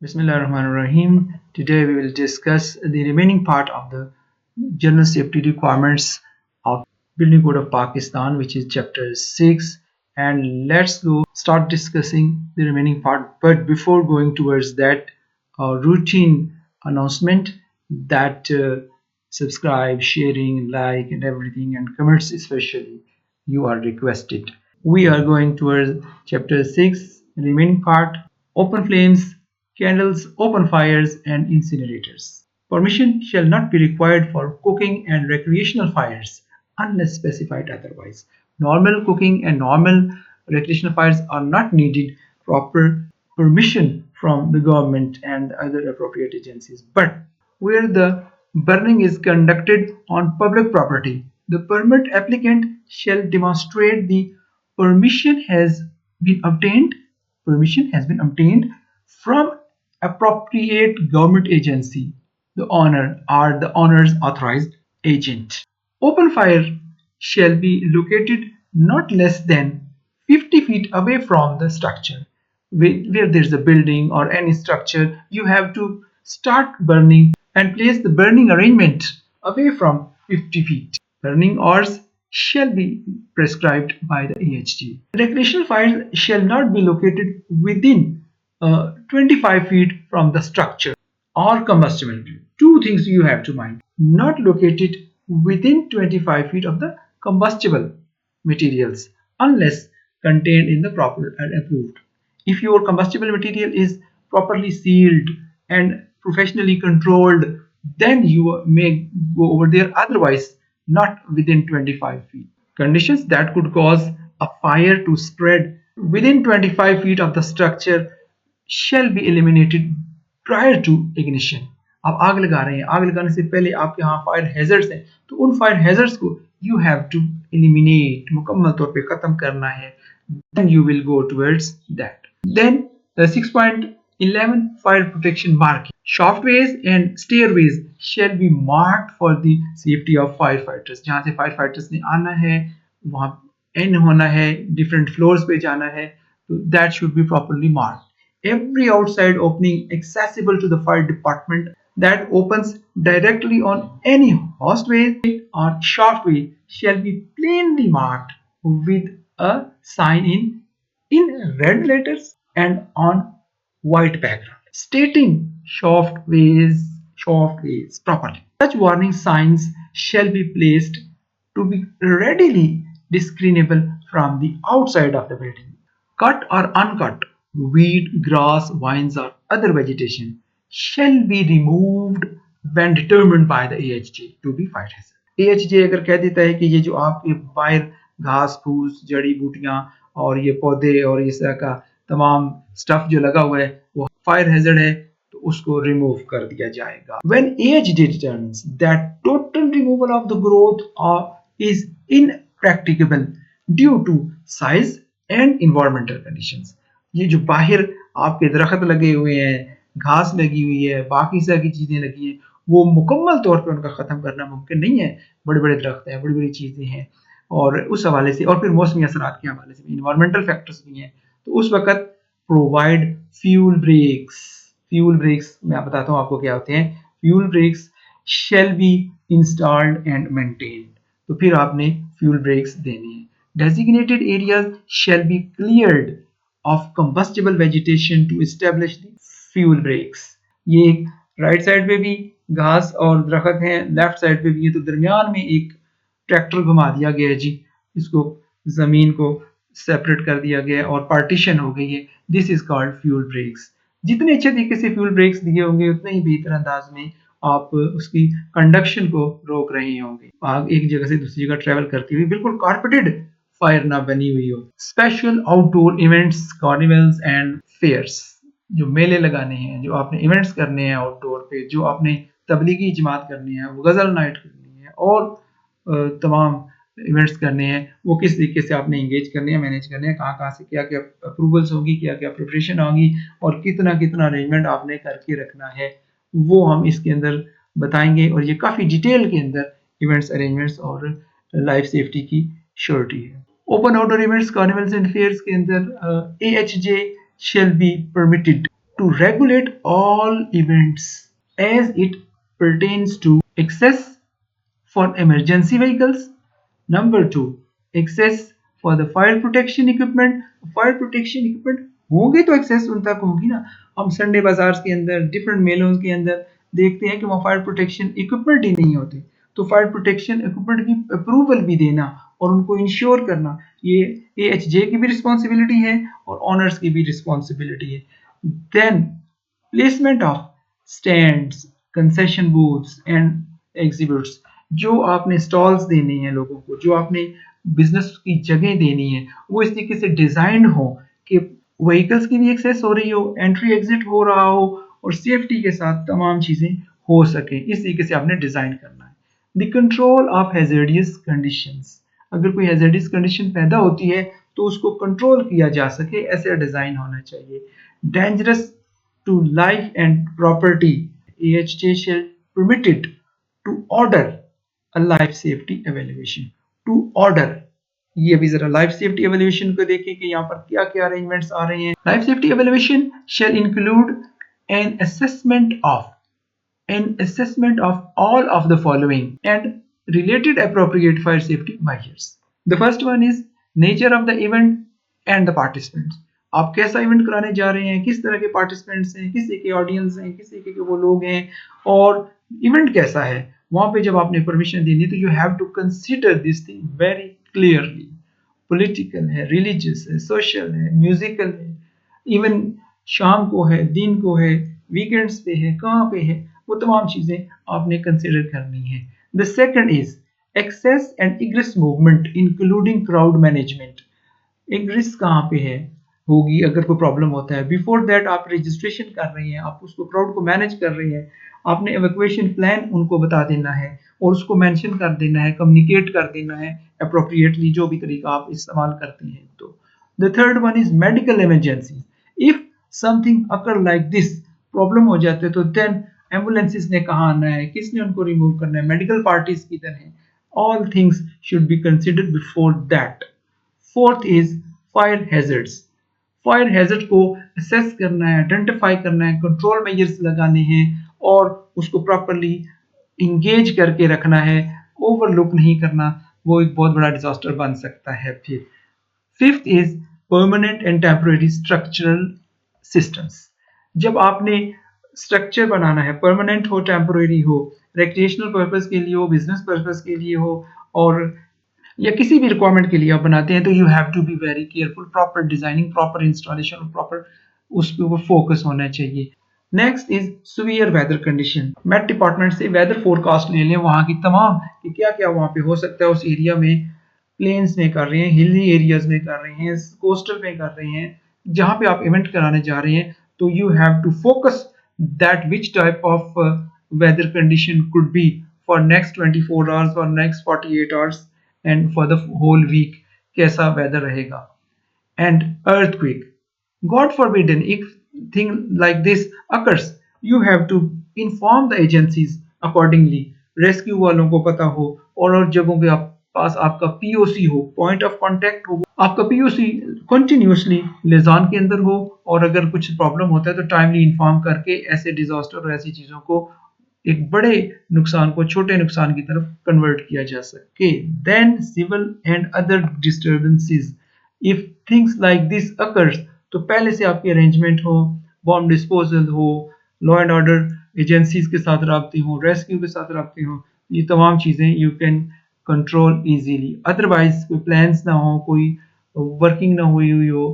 Bismillahirrahmanirrahim. Today we will discuss the remaining part of the general safety requirements of Building Code of Pakistan, which is chapter 6. And let's go start discussing the remaining part. But before going towards that, routine announcement that subscribe, sharing, like, and everything, and comments especially, you are requested. We are going towards chapter 6, remaining part, open flames, candles, open fires, and incinerators. Permission shall not be required for cooking and recreational fires unless specified otherwise. Normal cooking and normal recreational fires are not needed proper permission from the government and other appropriate agencies. But where the burning is conducted on public property, the permit applicant shall demonstrate the permission has been obtained permission has been obtained from appropriate government agency, the owner or the owner's authorized agent. Open fire shall be located not less than 50 feet away from the structure. Where there's a building or any structure, you have to start burning and place the burning arrangement away from 50 feet. Burning hours shall be prescribed by the AHG. Recreational fires shall not be located within 25 feet from the structure or combustible material. Two things you have to mind. Not located within 25 feet of the combustible materials unless contained in the proper and approved. If your combustible material is properly sealed and professionally controlled, then you may go over there, otherwise not within 25 feet. Conditions that could cause a fire to spread within 25 feet of the structure shall be eliminated prior to ignition. आप आग लगा रहे हैं, आग लगाने से पहले आपके यहाँ फायर हैजर्ड्स हैं, तो उन फायर हैजर्ड्स को you have to eliminate, मुकम्मल तौर पे खत्म करना है. Then you will go towards that. Then the 6.11 fire protection marking. Shaftways and stairways shall be marked for the safety of firefighters. जहाँ से firefighters ने आना है, वहाँ N होना है, different floors पे जाना है, so that should be properly marked. Every outside opening accessible to the fire department that opens directly on any houseway or shaftway shall be plainly marked with a sign in red letters and on white background stating shaftways properly. Such warning signs shall be placed to be readily discernible from the outside of the building. Cut or uncut weed, grass, vines, or other vegetation shall be removed when determined by the AHJ to be fire hazard. AHJ अगर कह देता है कि ये जो आपके बाहर घास फूस जड़ी बूटियां और ये पौधे और इस तरह का तमाम स्टफ जो लगा हुआ है वो फायर हैजर्ड है, तो उसको रिमूव कर दिया जाएगा. When AHJ determines that total removal of the growth is impracticable due to size and environmental conditions. ये जो बाहर आपके दरख्त लगे हुए हैं, घास लगी हुई है, बाकी तरह की चीजें लगी हैं, वो मुकम्मल तौर पे उनका खत्म करना मुमकिन नहीं है. बड़े बड़े दरख्त हैं, बड़ी बड़ी चीजें हैं, और उस हवाले से और फिर मौसमी असरात के हवाले से भी इन्वायरमेंटल फैक्टर्स भी हैं, तो उस वक्त प्रोवाइड फ्यूल ब्रेक्स मैं बताता हूँ आपको क्या होते हैं. Fuel breaks shall be installed and maintained, तो फिर आपने फ्यूल ब्रेक्स देने हैं. Designated areas shall be cleared of combustible vegetation to establish the fuel breaks. ये राइट साइड पे भी घास और दरख्त हैं, लेफ्ट साइड पे भी है, तो दरमियान में एक ट्रैक्टर घुमा दिया गया है जी, इसको जमीन को सेपरेट कर दिया गया है और पार्टीशन हो गई है. This is called fuel breaks. जितने अच्छे तरीके से फ्यूल ब्रेक्स दिए होंगे उतने ही बेहतर अंदाज में आप उसकी कंडक्शन को रोक रहे होंगे. आग एक जगह से दूसरी जगह ट्रेवल करती हुई बिल्कुल कारपेटेड फायर ना बनी हुई हो. Special outdoor events, carnivals and fairs, जो मेले लगाने हैं, जो आपने इवेंट्स करने हैं आउटडोर पे, जो आपने तबलीगी जमात करनी है, वो गजल नाइट करनी है और तमाम इवेंट्स करने हैं, वो किस तरीके से आपने इंगेज करने हैं, मैनेज करने हैं, कहाँ से क्या क्या अप्रूवल्स होंगी, क्या क्या प्रिपरेशन होंगी और कितना कितना अरेंजमेंट आपने करके रखना है, वो हम इसके अंदर बताएंगे. और ये काफ़ी डिटेल के अंदर इवेंट्स अरेंजमेंट्स और लाइफ सेफ्टी की श्योरिटी है. Open outdoor events, carnivals and fairs के अंदर AHJ shall be permitted to regulate all events as it pertains to access for emergency vehicles. Number two, access for the fire protection equipment. Fire protection equipment होंगे तो access उन तक होगी ना. हम Sunday बाजार के अंदर डिफरेंट मेलों के अंदर देखते हैं कि वहाँ फायर प्रोटेक्शन इक्विपमेंट ही नहीं होते. तो फायर प्रोटेक्शन इक्विपमेंट की अप्रूवल भी देना और उनको इंश्योर करना, ये AHJ की भी रिस्पॉन्सिबिलिटी है और ऑनर्स की भी रिस्पॉन्सिबिलिटी है. Then placement of stands, concession booths and exhibits. जो आपने स्टॉल्स देने हैं लोगों को, जो आपने बिजनेस की जगह देनी है, वो इस तरीके से डिजाइन हो कि व्हीकल्स की भी एक्सेस हो रही हो, एंट्री एग्जिट हो रहा हो और सेफ्टी के साथ तमाम चीजें हो सके. इस तरीके से आपने डिजाइन करना है. The control of hazardous conditions. अगर कोई हैजर्डियस कंडीशन पैदा होती है तो उसको कंट्रोल किया जा सके, ऐसे डिजाइन होना चाहिए. Dangerous to life and property, AHJ shall permitted to order a life safety evaluation. To order, ये भी जरा लाइफ सेफ्टी एवेल्युएशन को देखें कि यहाँ पर क्या क्या अरेंजमेंट्स आ रहे हैं. Life safety evaluation shall include an assessment of all of the following and related appropriate fire safety measures. The first one is nature of the event and the participants. आप कैसा इवेंट कराने जा रहे हैं, किस तरह के पार्टिसिपेंट्स हैं, किस के ऑडियंस हैं, किस के वो लोग हैं और इवेंट कैसा है. वहां पे जब आपने परमिशन देनी तो you have to consider this thing very clearly. Political है, रिलीजियस है, सोशल है, म्यूजिकल है, इवन शाम को है, दिन को है, वीकेंड्स पे है, कहाँ पे है, वो तमाम चीजें आपने कंसिडर करनी है. The second is access and egress movement including crowd management. Egress कहाँ पे है होगी अगर कोई प्रॉब्लम होता है. बिफोर दैट आप रजिस्ट्रेशन कर रहे हैं, आप उसको क्राउड को मैनेज कर रहे हैं, आपने एवैक्यूएशन प्लान उनको बता देना है और उसको मेंशन कर देना है, कम्युनिकेट कर देना है अप्रोप्रिएटली, जो भी तरीका आप इस्तेमाल करते हैं. तो the third one is medical emergency. If something occur like this, problem हो जाते तो देन एम्बुलेंसेस ने कहाँ आना है, किसने उनको रिमूव करना है, मेडिकल पार्टीज किधर हैं. All things should be considered before that. Fourth is fire hazards. Fire hazard को असेस करना है, आइडेंटिफाई करना है, कंट्रोल मेजर्स लगाने हैं और उसको प्रॉपर्ली इंगेज करके रखना है, ओवरलुक नहीं करना, वो एक बहुत बड़ा डिजास्टर बन सकता है. फिर fifth is permanent and temporary structural systems. जब आपने स्ट्रक्चर बनाना है, परमानेंट हो, टेम्पररी हो, रिक्रिएशनल पर्पस के लिए हो, बिजनेस पर्पस के लिए हो और या किसी भी रिक्वायरमेंट के लिए आप बनाते हैं, तो you have to be very careful. Proper designing, proper installation, proper उस पर ऊपर फोकस होना चाहिए. Next is severe weather condition. Met department से वेदर फोरकास्ट ले लें वहां की तमाम कि क्या क्या वहां पे हो सकता है उस एरिया में. प्लेन्स में कर रहे हैं, हिली एरियाज में कर रहे हैं, कोस्टल में कर रहे हैं, जहां पे आप इवेंट कराने जा रहे हैं, तो you have to focus that which type of weather condition could be for next 24 hours और next 48 hours and for the whole week कैसा weather रहेगा. And earthquake, God forbidden, if thing like this occurs, you have to inform the agencies accordingly. Rescue वालों को पता हो और जगहों पे आप पास आपका POC हो, पॉइंट ऑफ कांटेक्ट हो, आपका POC कंटिन्यूसली लिजान के अंदर हो और अगर कुछ प्रॉब्लम होता है तो टाइमली इन्फॉर्म करके ऐसे डिजास्टर और ऐसी चीजों को, एक बड़े नुकसान को छोटे नुकसान की तरफ कन्वर्ट किया जा सके. Then civil and other disturbances. If things like this occurs, तो पहले से आपकी अरेंजमेंट हो, बॉम्ब डिस्पोजल हो, लॉ एंड ऑर्डर एजेंसीज के साथ राब्ते हो, रेस्क्यू के साथ राब्ते हो, ये तमाम चीजें you can control easily. Otherwise कोई प्लान्स ना हो, कोई वर्किंग ना हुई हुई हो,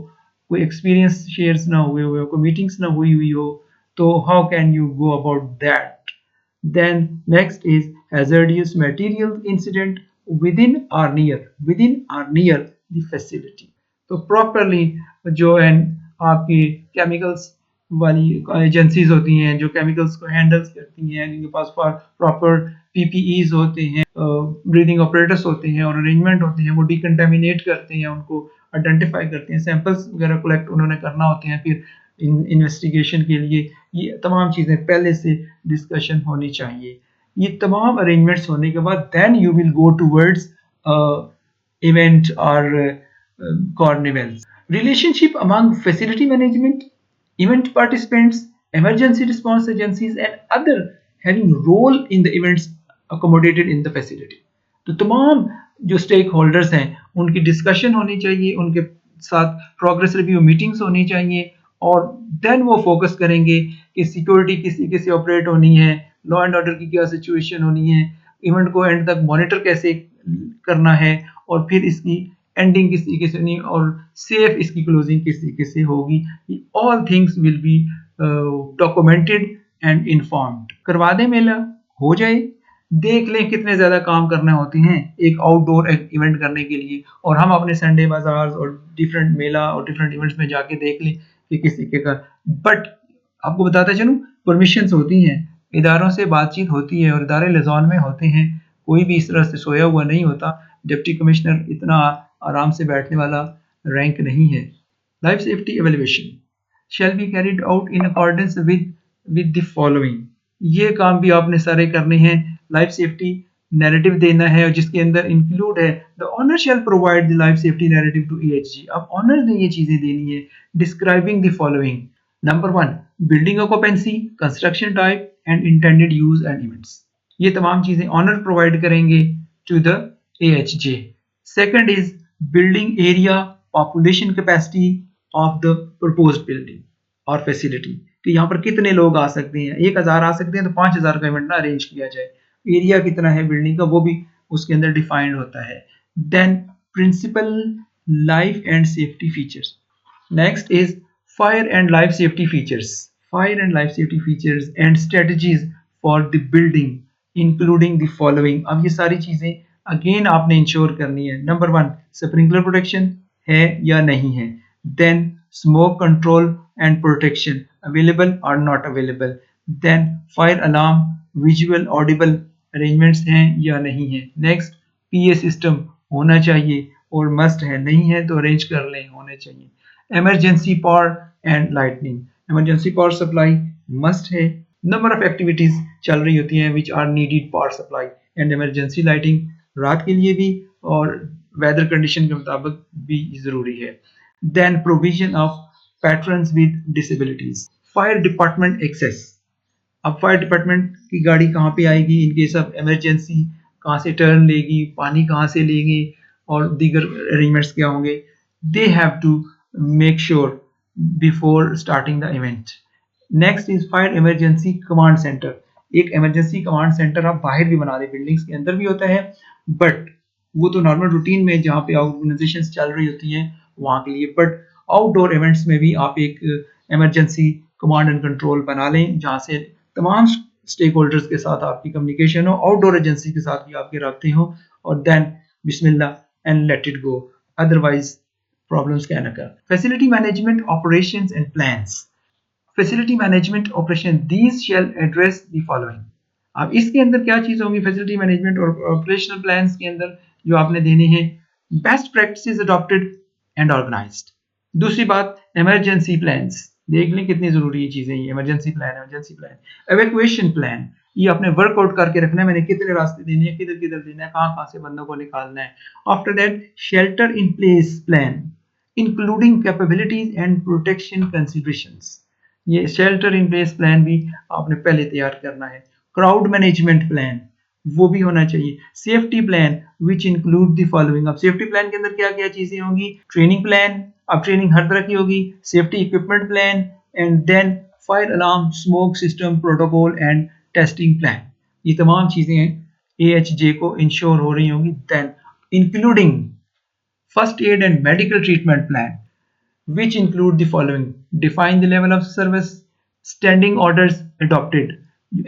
कोई एक्सपीरियंस शेयर्स ना हुए हुए हो, कोई मीटिंग्स ना हुई हुई हो, तो how can you go about that. Then next is hazardous material incident within or near the facility. तो properly जो है आपकी केमिकल्स वाली एजेंसीज होती हैं जो केमिकल्स को हैंडल्स करती हैं, जिनके पास प्रॉपर PPEs होते हैं, ब्रीदिंग ऑपरेटर्स होते हैं और अरेंजमेंट होते हैं, वो डिकंटामिनेट करते हैं, उनको आइडेंटिफाई करते हैं, सैंपल्स वगैरह कलेक्ट उन्होंने करना होते हैं फिर इन्वेस्टिगेशन के लिए. ये तमाम चीज़ें पहले से डिस्कशन होनी चाहिए. ये तमाम अरेंजमेंट्स होने के बाद then you will go towards event और carnivals. Relationship among facility management event participants, emergency response agencies and other having role in the events accommodated in the facility. तो तमाम जो स्टेक होल्डर्स हैं उनकी डिस्कशन होनी चाहिए, उनके साथ प्रोग्रेस रिव्यू मीटिंग्स होनी चाहिए और देन वो फोकस करेंगे कि सिक्योरिटी किसी किसी ऑपरेट होनी है, लॉ एंड ऑर्डर की क्या सिचुएशन होनी है, इवेंट को एंड तक मॉनिटर कैसे करना है और फिर इसकी एंडिंग किस तरीके से नहीं और सेफ इसकी क्लोजिंग किस तरीके से होगी। All things will be documented and informed. करवा दें मेला, हो जाए, देख लें कितने ज़्यादा काम करने होते हैं एक आउटडोर इवेंट करने के लिए और हम अपने संडे बाजार और डिफरेंट मेला और डिफरेंट इवेंट्स में जाके देख लें कि किस तरीके का। बट आपको बताता चलूँ, परमिशंस होती हैं, इदारों से बातचीत होती है और इदारे लिज़ान में होते हैं, कोई भी इस तरह से सोया हुआ नहीं होता। डिप्टी कमिश्नर इतना आराम से बैठने वाला रैंक नहीं है। Life safety evaluation shall be carried out in accordance with the following। ये काम भी आपने सारे करने हैं। लाइफ सेफ्टी नैरेटिव देना है और जिसके अंदर इंक्लूड है the owner shall provide the life safety narrative to EHG। अब ऑनर ने ये चीजें देनी है describing the following. Number 1, building occupancy, construction type and intended use and events. ये तमाम चीजें ऑनर प्रोवाइड करेंगे to the AHJ। Second is building area, population capacity of the proposed building और फैसिलिटी कि यहाँ पर कितने लोग आ सकते हैं। 1000 आ सकते हैं तो 5000 का इवेंट ना अरेंज किया जाए। एरिया कितना है बिल्डिंग का वो भी उसके अंदर डिफाइंड होता है। Then principal life and safety features. Next is fire and life safety features, fire and life safety features and strategies for the building including the following. अब ये सारी चीजें अगेन आपने इंश्योर करनी है। नंबर 1, स्प्रिंकलर प्रोटेक्शन है या नहीं है। then smoke control and protection available or not available, then fire alarm visual audible arrangements हैं या नहीं है। next PA system होना चाहिए और must है, नहीं है तो arrange कर लें, होने चाहिए। emergency power and lightning, emergency power supply must है। number of activities चल रही होती हैं which are needed power supply and emergency lighting रात के लिए भी और वेदर कंडीशन के मुताबिक भी ज़रूरी है। Then provision of patrons with disabilities, fire department access। अब फायर डिपार्टमेंट की गाड़ी कहाँ पे आएगी इन केस ऑफ इमरजेंसी, कहाँ से टर्न लेगी, पानी कहाँ से लेंगे और दीगर अरेंजमेंट्स क्या होंगे। They have to make sure before starting the event. Next is fire emergency command centre. एक इमरजेंसी कमांड सेंटर आप बाहर भी बना दें, बिल्डिंग्स के अंदर भी होता है बट वो तो नॉर्मल रूटीन में जहाँ पे ऑर्गेनाइजेशंस चल रही होती हैं वहाँ के लिए। बट आउटडोर इवेंट्स में भी आप एक इमरजेंसी कमांड एंड कंट्रोल बना लें जहाँ से तमाम स्टेक होल्डर्स के साथ आपकी कम्युनिकेशन हो, आउटडोर एजेंसी के साथ भी आपके रब्ते हो और देन बिस्मिल्लाह and let it go, otherwise problems can occur. Facility management operations and plans, facility management operation these shall address the following. अब इसके अंदर क्या चीज़ होंगी फैसिलिटी मैनेजमेंट और ऑपरेशनल प्लान्स के अंदर जो आपने देने हैं। Best practices adopted and organised. दूसरी बात इमरजेंसी प्लान्स, देख लें कितनी जरूरी है चीजें। ये इमरजेंसी प्लान, एवैक्यूएशन प्लान, ये आपने वर्कआउट करके रखना है, मैंने कितने रास्ते देने हैं, किधर किधर देना है, कहाँ कहाँ से बंदों को निकालना है। After that shelter in place plan including capabilities and protection considerations. ये शेल्टर इन प्लेस प्लान भी आपने पहले तैयार करना है। क्राउड मैनेजमेंट प्लान वो भी होना चाहिए। Safety plan which include the following. अब सेफ्टी प्लान के अंदर क्या क्या चीजें होंगी। ट्रेनिंग प्लान, अब ट्रेनिंग हर तरह की होगी। Safety equipment plan and then fire alarm, smoke system protocol and testing plan. ये तमाम चीजें AHJ को इंश्योर हो रही होंगी। Then including first aid and medical treatment plan which include the following: define the level of service, standing orders adopted,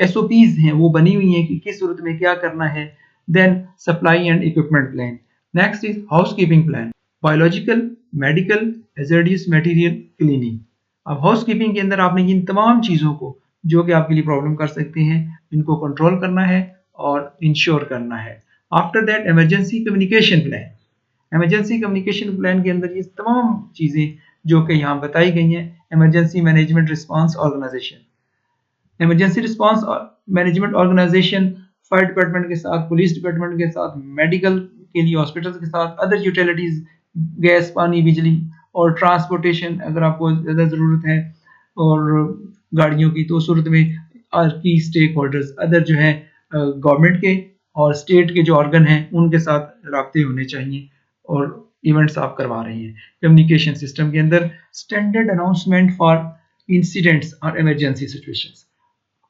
SOPs हैं वो बनी हुई हैं कि किस सूरत में क्या करना है। then supply and equipment plan, next is housekeeping plan, biological, medical, hazardous material cleaning। अब हाउसकीपिंग के अंदर आपने इन तमाम चीज़ों को जो कि आपके लिए प्रॉब्लम कर सकते हैं इनको कंट्रोल करना है और इंश्योर करना है। After that emergency communication plan, emergency communication plan के अंदर ये तमाम चीज़ें जो कि यहाँ बताई गई हैं। Emergency management response organisation, emergency response management organisation fire department के साथ, पुलिस डिपार्टमेंट के साथ, मेडिकल के लिए हॉस्पिटल्स के साथ, अदर यूटिलिटीज, गैस, पानी, बिजली और ट्रांसपोर्टेशन अगर आपको ज़्यादा ज़रूरत है और गाड़ियों की, तो उस सूरत में की स्टेक होल्डर्स अदर जो है गवर्नमेंट के और स्टेट के जो ऑर्गन हैं उनके साथ राब्ते होने चाहिए और इवेंट्स आप करवा रहे हैं। कम्युनिकेशन सिस्टम के अंदर स्टैंडर्ड अनाउंसमेंट फॉर इंसिडेंट्स और इमरजेंसी सिचुएशंस,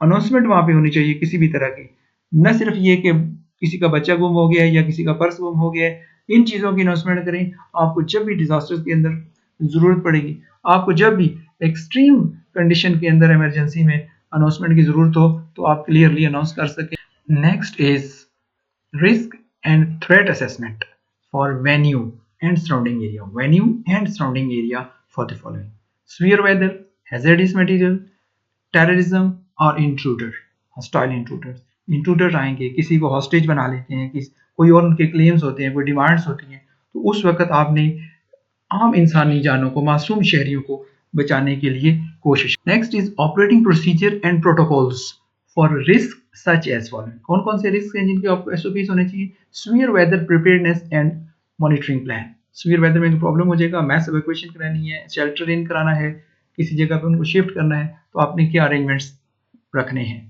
अनाउंसमेंट वहाँ पे होनी चाहिए किसी भी तरह की, न सिर्फ ये कि किसी का बच्चा गुम हो गया है या किसी का पर्स गुम हो गया है, इन चीज़ों की अनाउंसमेंट करें। आपको जब भी डिजास्टर्स के अंदर ज़रूरत पड़ेगी, आपको जब भी एक्सट्रीम कंडीशन के अंदर इमरजेंसी में अनाउंसमेंट की ज़रूरत हो तो आप क्लियरली अनाउंस कर सकें। Next is risk and threat assessment for venue and surrounding area. Venue and surrounding area for the following: severe weather, hazardous material, terrorism और इंट्रूडर, हॉस्टाइल इंट्रूडर। इंट्रूडर आएंगे, किसी को हॉस्टेज बना लेते हैं, कोई और उनके क्लेम्स होते हैं, कोई डिमांड्स होती हैं, तो उस वक्त आपने आम इंसानी जानों को, मासूम शहरियों को बचाने के लिए कोशिश। Next is operating procedure and protocols for risk such as following. कौन कौन से रिस्क हैं जिनके आपको एसओपीज होने चाहिए? Severe weather preparedness and monitoring plan. Severe weather में प्रॉब्लम हो जाएगा, मैस एवैक्यूएशन करानी है, शेल्टर इन कराना है, किसी जगह पे उनको शिफ्ट करना है, तो आपने क्या अरेंजमेंट्स रखने हैं।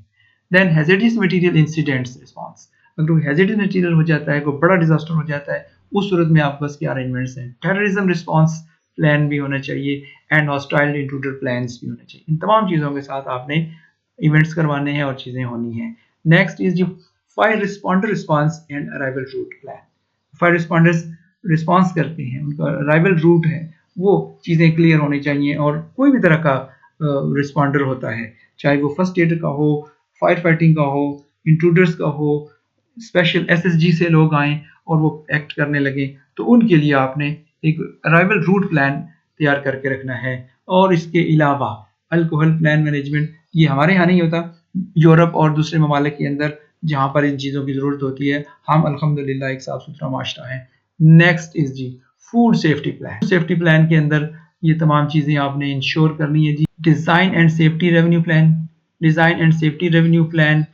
Then hazardous material incidents response. अगर कोई हैज़ार्डस मटेरियल हो जाता है, कोई बड़ा डिजास्टर हो जाता है, उस सूरत में आपके पास क्या अरेंजमेंट्स हैं। टेररिज्म रिस्पांस प्लान भी होना चाहिए एंड हॉस्टाइल इंट्रूडर प्लान्स भी होने चाहिए। इन तमाम चीज़ों के साथ आपने इवेंट्स करवाने हैं और चीज़ें होनी हैं। नेक्स्ट इज जो fire responder response and arrival route plan. Fire responders response करते हैं, उनका अराइवल रूट है, वो चीज़ें क्लियर होनी चाहिए। और कोई भी तरह का रिस्पॉन्डर होता है, चाहे वो फर्स्ट एड का हो, फायर फाइटिंग का हो, इंट्रूडर्स का हो, स्पेशल एसएसजी से लोग आए और वो एक्ट करने लगे, तो उनके लिए आपने एक अराइवल रूट प्लान तैयार करके रखना है। और इसके अलावा अल्कोहल प्लान मैनेजमेंट, ये हमारे यहाँ नहीं होता, यूरोप और दूसरे ममालिक के अंदर जहाँ पर इन चीज़ों की ज़रूरत होती है, हम अल्हम्दुलिल्लाह एक साफ सुथरा माशरा है। नेक्स्ट इज जी food safety plan. Safety plan के अंदर ये तमाम चीज़ें आपने इंश्योर करनी है जी। Design and safety revenue plan, design and safety revenue plan,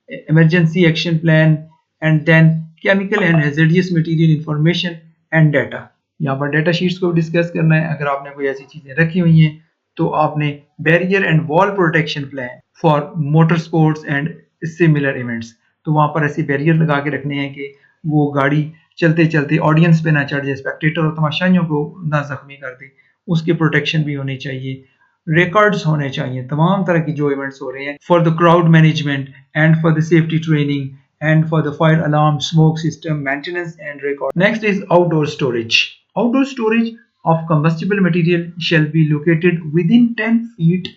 emergency action plan and then chemical and hazardous material information and data. यहाँ पर डाटा शीट्स को डिस्कस करना है। अगर आपने कोई ऐसी चीज़ें रखी हुई हैं तो आपने barrier and wall protection plan for motor sports and similar events, तो वहाँ पर ऐसे बैरियर लगा के रखने हैं कि वो गाड़ी चलते चलते ऑडियंस पे ना चढ़ जाए, स्पेक्टेटर और तमाशाइयों को ना जख्मी कर दे, उसकी प्रोटेक्शन भी होनी चाहिए। रिकॉर्ड्स होने चाहिए तमाम तरह की जो इवेंट्स हो रहे हैं, for the crowd management and for the safety training and for the fire alarm, smoke system maintenance and record. Next is outdoor storage. Outdoor storage of combustible material shall be located within 10 feet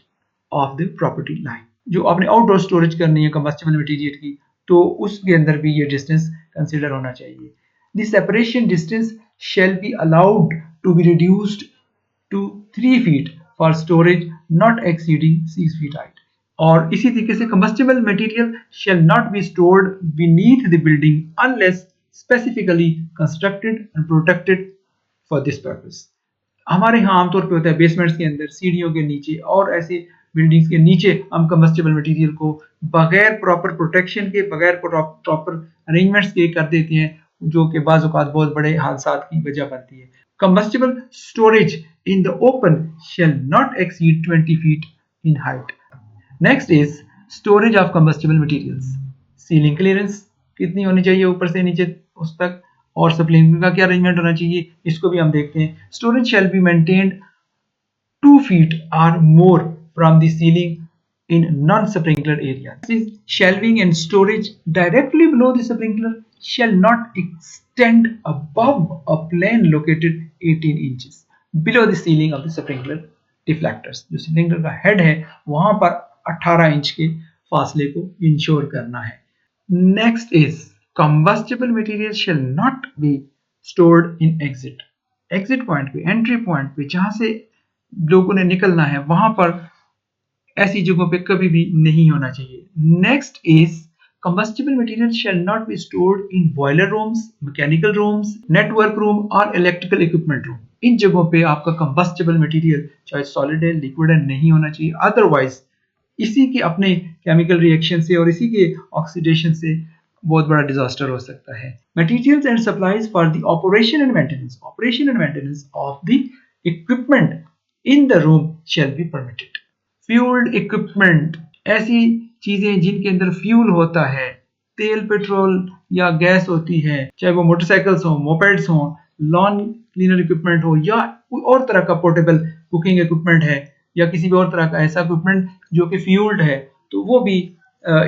of the property line. जो आपने outdoor storage करनी है combustible material की, तो उसके अंदर भी ये डिस्टेंस कंसीडर होना चाहिए। The separation distance shall be allowed to be reduced to 3 feet for storage not exceeding 6 feet height. और इसी तरीके से combustible material shall not be stored beneath the building unless specifically constructed and protected for this purpose. हमारे यहाँ आमतौर पे होता है बेसमेंट्स के अंदर, सीढ़ियों के नीचे और ऐसे बिल्डिंग्स के नीचे हम कंबस्टिबल मटेरियल को बगैर प्रॉपर प्रोटेक्शन के, बगैर प्रॉपर अरेंजमेंट्स के कर देते हैं, जो कि बाज़ औक़ात बहुत बड़े हादसात की वजह बनती है। Combustible storage in the open shall not exceed 20 feet in height. Next is storage of combustible materials. Ceiling clearance कितनी होनी चाहिए ऊपर से नीचे उस तक, और स्प्रिंकलर का क्या अरेंजमेंट होना चाहिए, इसको भी हम देखते हैं। Storage shall be maintained 2 feet or more from the ceiling in non-sprinkler area. Shelving and storage directly below the sprinkler shall not extend above a plane located 18 inches below the ceiling of the sprinkler deflectors. जो sprinkler का head है वहां पर 18 inch के फासले को ensure करना है। Next is combustible material shall not be stored in exit. Exit point पे, एंट्री पॉइंट पे, जहां से लोगों ने निकलना है, वहां पर ऐसी जगहों पे कभी भी नहीं होना चाहिए। Next is combustible material shall not be stored in boiler rooms, mechanical rooms, network room और electrical equipment room. इन जगहों पे आपका combustible material चाहे solid है, liquid है, नहीं होना चाहिए। अदरवाइज इसी के अपने केमिकल रिएक्शन से और इसी के ऑक्सीडेशन से बहुत बड़ा डिजास्टर हो सकता है। Materials and supplies for the operation and maintenance of the equipment in the room shall be permitted. Fuelled equipment, ऐसी चीजें जिनके अंदर फ्यूल होता है, तेल, पेट्रोल या गैस होती है, चाहे वो मोटरसाइकिल्स हो, मोपेड्स हो, लॉन क्लीनर इक्विपमेंट हो, या कोई और तरह का पोर्टेबल कुकिंग इक्विपमेंट है, या किसी भी और तरह का ऐसा इक्विपमेंट जो कि फ्यूल्ड है, तो वो भी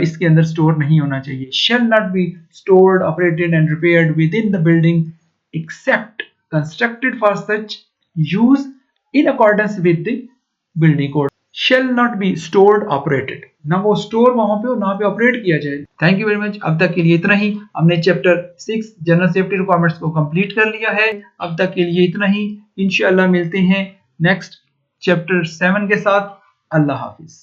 इसके अंदर स्टोर नहीं होना चाहिए। Shall not be stored, operated and repaired within the building except constructed for such use in accordance with the building code. Shall not be stored operated, ना वो स्टोर वहां पे हो ना पे ऑपरेट किया जाए। Thank you very much. अब तक के लिए इतना ही। हमने चैप्टर 6 जनरल सेफ्टी रिक्वायरमेंट्स को कंप्लीट कर लिया है। अब तक के लिए इतना ही। इंशाल्लाह मिलते हैं नेक्स्ट चैप्टर 7 के साथ। अल्लाह हाफिज।